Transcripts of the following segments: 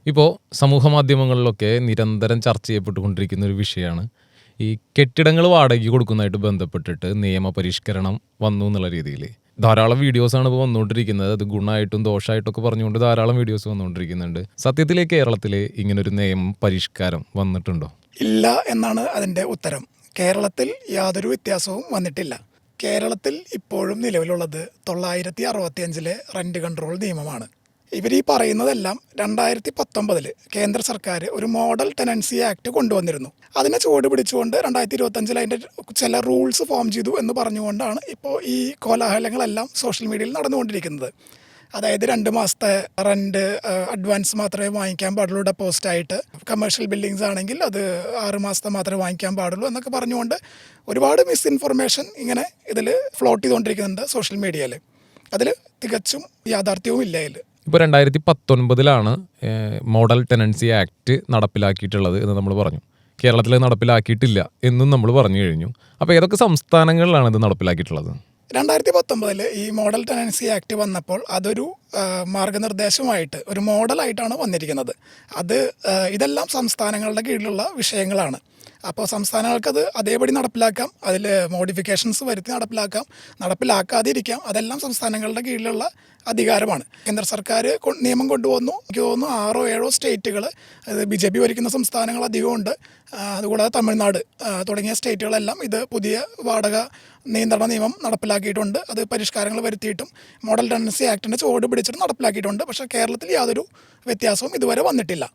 ഇപ്പോൾ സമൂഹ മാധ്യമങ്ങളിലൊക്കെ നിരന്തരം ചർച്ച ചെയ്യപ്പെട്ടുകൊണ്ടിരിക്കുന്ന ഒരു വിഷയമാണ് ഈ കെട്ടിടങ്ങൾ വാടകയ്ക്ക് കൊടുക്കുന്നതായിട്ട് ബന്ധപ്പെട്ടിട്ട് നിയമപരിഷ്കരണം വന്നു എന്നുള്ള രീതിയിൽ ധാരാളം വീഡിയോസാണ് ഇപ്പോൾ വന്നുകൊണ്ടിരിക്കുന്നത്. അത് ഗുണമായിട്ടും ദോഷമായിട്ടൊക്കെ പറഞ്ഞുകൊണ്ട് ധാരാളം വീഡിയോസ് വന്നുകൊണ്ടിരിക്കുന്നുണ്ട്. സത്യത്തിൽ കേരളത്തിൽ ഇങ്ങനൊരു നിയമ പരിഷ്കാരം വന്നിട്ടുണ്ടോ? ഇല്ല എന്നാണ് അതിൻ്റെ ഉത്തരം. കേരളത്തിൽ യാതൊരു വ്യത്യാസവും വന്നിട്ടില്ല. കേരളത്തിൽ ഇപ്പോഴും നിലവിലുള്ളത് 965 റെന്റ് കൺട്രോൾ നിയമമാണ്. ഇവർ ഈ പറയുന്നതെല്ലാം 2019 കേന്ദ്ര സർക്കാർ ഒരു മോഡൽ ടെനൻസി ആക്ട് കൊണ്ടുവന്നിരുന്നു. അതിനെ ചുവട് പിടിച്ചുകൊണ്ട് 2025 അതിൻ്റെ ചില റൂൾസ് ഫോം ചെയ്തു എന്ന് പറഞ്ഞുകൊണ്ടാണ് ഇപ്പോൾ ഈ കോലാഹലങ്ങളെല്ലാം സോഷ്യൽ മീഡിയയിൽ നടന്നുകൊണ്ടിരിക്കുന്നത്. അതായത് 2 മാസത്തെ റെൻറ്റ് അഡ്വാൻസ് മാത്രമേ വാങ്ങിക്കാൻ പാടുള്ളൂ ഡെപ്പോസിറ്റായിട്ട്. കമേഴ്ഷ്യൽ ബിൽഡിങ്സ് ആണെങ്കിൽ അത് 6 മാസത്തെ മാത്രമേ വാങ്ങിക്കാൻ പാടുള്ളൂ എന്നൊക്കെ പറഞ്ഞുകൊണ്ട് ഒരുപാട് മിസ്ഇൻഫർമേഷൻ ഇങ്ങനെ ഇതിൽ ഫ്ലോട്ട് ചെയ്തുകൊണ്ടിരിക്കുന്നുണ്ട് സോഷ്യൽ മീഡിയയിൽ. അതിൽ തികച്ചും യാഥാർത്ഥ്യവും ഇല്ല അതിൽ. ഇപ്പോൾ 2019 മോഡൽ ടെനൻസി ആക്ട് നടപ്പിലാക്കിയിട്ടുള്ളത് എന്ന് നമ്മൾ പറഞ്ഞു. കേരളത്തിൽ നടപ്പിലാക്കിയിട്ടില്ല എന്നും നമ്മൾ പറഞ്ഞു കഴിഞ്ഞു. അപ്പോൾ ഏതൊക്കെ സംസ്ഥാനങ്ങളിലാണ് ഇത് നടപ്പിലാക്കിയിട്ടുള്ളത്? 2019 ഈ മോഡൽ ടെനൻസി ആക്ട് വന്നപ്പോൾ അതൊരു മാർഗനിർദ്ദേശമായിട്ട് ഒരു മോഡലായിട്ടാണ് വന്നിരിക്കുന്നത്. ഇതെല്ലാം സംസ്ഥാനങ്ങളുടെ കീഴിലുള്ള വിഷയങ്ങളാണ്. അപ്പോൾ സംസ്ഥാനങ്ങൾക്കത് അതേപടി നടപ്പിലാക്കാം, അതിൽ മോഡിഫിക്കേഷൻസ് വരുത്തി നടപ്പിലാക്കാം, നടപ്പിലാക്കാതിരിക്കാം. അതെല്ലാം സംസ്ഥാനങ്ങളുടെ കീഴിലുള്ള അധികാരമാണ്. കേന്ദ്ര സർക്കാർ നിയമം കൊണ്ടുവന്നു. എനിക്ക് തോന്നുന്നു 6-7 സ്റ്റേറ്റുകൾ, അത് BJP ഭരിക്കുന്ന സംസ്ഥാനങ്ങൾ അധികമുണ്ട്. അതുകൂടാതെ തമിഴ്നാട് തുടങ്ങിയ സ്റ്റേറ്റുകളെല്ലാം ഇത് പുതിയ വാടക നിയന്ത്രണ നിയമം നടപ്പിലാക്കിയിട്ടുണ്ട്. അത് പരിഷ്കാരങ്ങൾ വരുത്തിയിട്ടും മോഡൽ ടെനൻസി ആക്ടിൻ്റെ ചുവട് പിടിച്ചിട്ട് നടപ്പിലാക്കിയിട്ടുണ്ട്. പക്ഷേ കേരളത്തിൽ യാതൊരു വ്യത്യാസവും ഇതുവരെ വന്നിട്ടില്ല.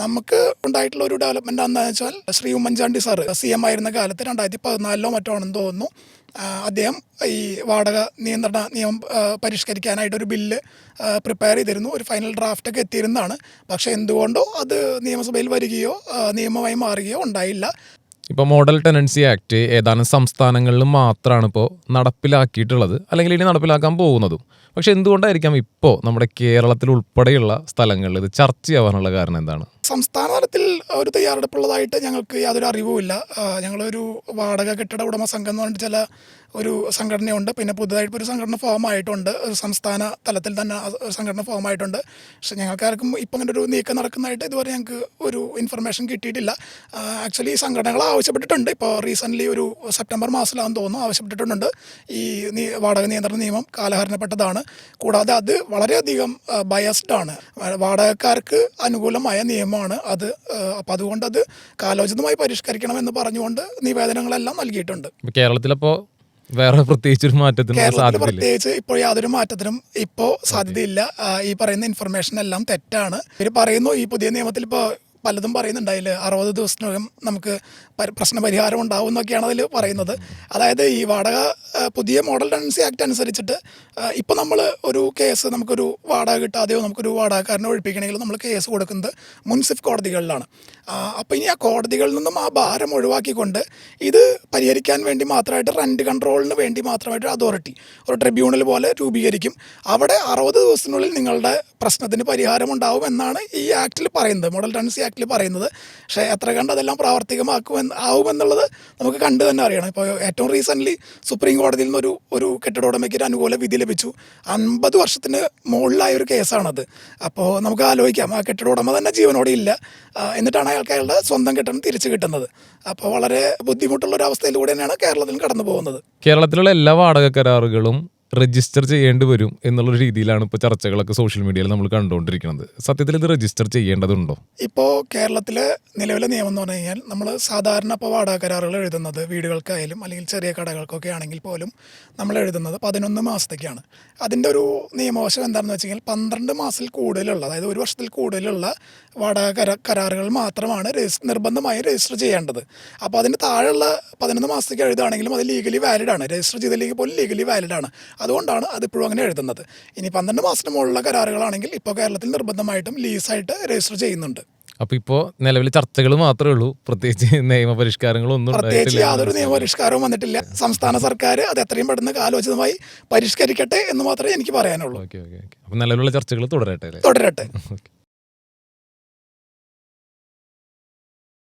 നമുക്ക് ഉണ്ടായിട്ടുള്ള ഒരു ഡെവലപ്മെൻ്റ് എന്താണെന്ന് വെച്ചാൽ, ശ്രീ ഉമ്മൻചാണ്ടി സാറ് CM ആയിരുന്ന കാലത്ത് 2014 മറ്റോ ആണെന്ന് തോന്നുന്നു, അദ്ദേഹം ഈ വാടക നിയന്ത്രണ നിയമം പരിഷ്കരിക്കാനായിട്ടൊരു ബില്ല് പ്രിപ്പയർ ചെയ്തിരുന്നു. ഒരു ഫൈനൽ ഡ്രാഫ്റ്റൊക്കെ എത്തിയിരുന്നതാണ്. പക്ഷേ എന്തുകൊണ്ടോ അത് നിയമസഭയിൽ വരികയോ നിയമമായി മാറുകയോ ഉണ്ടായില്ല. ഇപ്പോൾ മോഡൽ ടെനൻസി ആക്ട് ഏതാനും സംസ്ഥാനങ്ങളിൽ മാത്രമാണ് ഇപ്പോൾ നടപ്പിലാക്കിയിട്ടുള്ളത്, അല്ലെങ്കിൽ ഇനി നടപ്പിലാക്കാൻ പോകുന്നതും. പക്ഷെ എന്തുകൊണ്ടായിരിക്കാം ഇപ്പോൾ നമ്മുടെ കേരളത്തിൽ ഉൾപ്പെടെയുള്ള സ്ഥലങ്ങളിൽ ഇത് ചർച്ചയാവാനുള്ള കാരണം എന്താണ്? സംസ്ഥാന തലത്തിൽ ഒരു തയ്യാറെടുപ്പുള്ളതായിട്ട് ഞങ്ങൾക്ക് യാതൊരു അറിവുമില്ല. ഞങ്ങളൊരു വാടക കെട്ടിട ഉടമ സംഘം എന്ന് പറഞ്ഞിട്ട് ഒരു സംഘടനയുണ്ട്. പിന്നെ പുതുതായിട്ട് ഒരു സംഘടന ഫോം ആയിട്ടുണ്ട്. സംസ്ഥാന തലത്തിൽ തന്നെ സംഘടന ഫോം ആയിട്ടുണ്ട്. പക്ഷെ ഞങ്ങൾക്കാർക്കും ഇപ്പം അങ്ങനെ ഒരു നീക്കം നടക്കുന്നതായിട്ട് ഇതുവരെ ഞങ്ങൾക്ക് ഒരു ഇൻഫർമേഷൻ കിട്ടിയിട്ടില്ല. ആക്ച്വലി സംഘടനകൾ ആവശ്യപ്പെട്ടിട്ടുണ്ട്. ഇപ്പോൾ റീസെൻ്റ്ലി ഒരു സെപ്റ്റംബർ മാസത്തിലാണെന്ന് തോന്നുന്നു ആവശ്യപ്പെട്ടിട്ടുണ്ട്. ഈ വാടക നിയന്ത്രണ നിയമം കാലഹരണപ്പെട്ടതാണ്. കൂടാതെ അത് വളരെയധികം ബയസ്ഡ് ആണ്. വാടകക്കാർക്ക് അനുകൂലമായ നിയമമാണ് അത്. അപ്പം അതുകൊണ്ട് അത് കാലോചിതമായി പരിഷ്കരിക്കണമെന്ന് പറഞ്ഞുകൊണ്ട് നിവേദനങ്ങളെല്ലാം നൽകിയിട്ടുണ്ട്. കേരളത്തിലപ്പോൾ വേറെ പ്രത്യേകിച്ചൊരു മാറ്റത്തിനും പ്രത്യേകിച്ച് ഇപ്പോൾ യാതൊരു മാറ്റത്തിനും ഇപ്പോൾ സാധ്യതയില്ല. ഈ പറയുന്ന ഇൻഫർമേഷൻ എല്ലാം തെറ്റാണ്. ഇവർ പറയുന്നു ഈ പുതിയ നിയമത്തിൽ ഇപ്പോൾ പലതും പറയുന്നുണ്ടായില്ല, 60 ദിവസത്തിനകം നമുക്ക് പ്രശ്നപരിഹാരം ഉണ്ടാവും എന്നൊക്കെയാണ് അതിൽ പറയുന്നത്. അതായത് ഈ വാടക പുതിയ മോഡൽ ടെനൻസി ആക്ട് അനുസരിച്ചിട്ട് ഇപ്പോൾ നമ്മൾ ഒരു കേസ്, നമുക്കൊരു വാടക കിട്ടാതെയോ നമുക്കൊരു വാടകക്കാരനെ ഒഴിപ്പിക്കണമെങ്കിൽ നമ്മൾ കേസ് കൊടുക്കുന്നത് മുൻസിഫ് കോടതികളിലാണ്. അപ്പോൾ ഇനി ആ കോടതികളിൽ നിന്നും ആ ഭാരം ഒഴിവാക്കിക്കൊണ്ട് ഇത് പരിഹരിക്കാൻ വേണ്ടി മാത്രമായിട്ട് റെൻറ്റ് കൺട്രോളിന് വേണ്ടി മാത്രമായിട്ട് അതോറിറ്റി, ഒരു ട്രിബ്യൂണൽ പോലെ രൂപീകരിക്കും. അവിടെ 60 ദിവസത്തിനുള്ളിൽ നിങ്ങളുടെ പ്രശ്നത്തിന് പരിഹാരം ഉണ്ടാവും എന്നാണ് ഈ ആക്ടിൽ പറയുന്നത്, മോഡൽ ടെനൻസി ആക്ടിൽ പറയുന്നത്. പക്ഷേ എത്ര കണ്ട് അതെല്ലാം ആവുമെന്നുള്ളത് നമുക്ക് കണ്ടു തന്നെ അറിയണം. ഇപ്പോൾ ഏറ്റവും റീസെൻ്റ്ലി സുപ്രീം കോടതിയിൽ നിന്ന് ഒരു കെട്ടിട ഉടമയ്ക്ക് ഒരു അനുകൂല വിധി ലഭിച്ചു. 50 വർഷത്തിന് മുകളിലായ ഒരു കേസാണത്. അപ്പോൾ നമുക്ക് ആലോചിക്കാം, ആ കെട്ടിട ഉടമ തന്നെ ജീവനോടെ ഇല്ല, എന്നിട്ടാണ് അയാളുടെ സ്വന്തം കെട്ടിടം തിരിച്ചു കിട്ടുന്നത്. അപ്പോൾ വളരെ ബുദ്ധിമുട്ടുള്ള ഒരു അവസ്ഥയിലൂടെ തന്നെയാണ് കേരളത്തിൽ കടന്നു പോകുന്നത്. കേരളത്തിലുള്ള എല്ലാ വാടക കരാറുകളും രജിസ്റ്റർ ചെയ്യേണ്ടി വരും എന്നുള്ള രീതിയിലാണ് ഇപ്പോൾ ചർച്ചകളൊക്കെ സോഷ്യൽ മീഡിയയിൽ നമ്മൾ കണ്ടുകൊണ്ടിരിക്കുന്നത്. സത്യത്തിൽ ഇത് രജിസ്റ്റർ ചെയ്യേണ്ടതുണ്ടോ? ഇപ്പോൾ കേരളത്തിലെ നിലവിലെ നിയമം എന്ന് പറഞ്ഞു കഴിഞ്ഞാൽ, നമ്മൾ സാധാരണ ഇപ്പോൾ വാടക കരാറുകൾ എഴുതുന്നത് വീടുകൾക്കായാലും അല്ലെങ്കിൽ ചെറിയ കടകൾക്കൊക്കെ ആണെങ്കിൽ പോലും നമ്മൾ എഴുതുന്നത് 11 മാസത്തേക്കാണ്. അതിൻ്റെ ഒരു നിയമവശം എന്താണെന്ന് വെച്ച് കഴിഞ്ഞാൽ 12 മാസത്തിൽ കൂടുതലുള്ള, അതായത് 1 വർഷത്തിൽ കൂടുതലുള്ള വാടക കരാറുകൾ മാത്രമാണ് നിർബന്ധമായി രജിസ്റ്റർ ചെയ്യേണ്ടത്. അപ്പോൾ അതിന് താഴെയുള്ള 11 മാസത്തേക്ക് എഴുതുകയാണെങ്കിലും അത് ലീഗലി വാലിഡ് ആണ്. രജിസ്റ്റർ ചെയ്തില്ലെങ്കിൽ പോലും ലീഗലി വാലിഡ് ആണ്. അതുകൊണ്ടാണ് അതിപ്പോഴും അങ്ങനെ എഴുതുന്നത്. ഇനി 12 മാസത്തിന് മുകളിലുള്ള കരാറുകളാണെങ്കിൽ ഇപ്പോൾ കേരളത്തിൽ നിർബന്ധമായിട്ടും ലീസായിട്ട് രജിസ്റ്റർ ചെയ്യുന്നുണ്ട്. അപ്പോൾ ഇപ്പോൾ നിലവിൽ ചർച്ചകൾ മാത്രമേ ഉള്ളൂ, പ്രത്യേകിച്ച് നിയമപരിഷ്കാരങ്ങളൊന്നും പ്രത്യേകിച്ച് യാതൊരു നിയമപരിഷ്കാരവും വന്നിട്ടില്ല. സംസ്ഥാന സർക്കാർ അത് എത്രയും പെട്ടെന്ന് കാലോചിതമായി പരിഷ്കരിക്കട്ടെ എന്ന് മാത്രമേ എനിക്ക് പറയാനുള്ളൂ. അപ്പോൾ നിലവിലുള്ള ചർച്ചകൾ തുടരട്ടെ.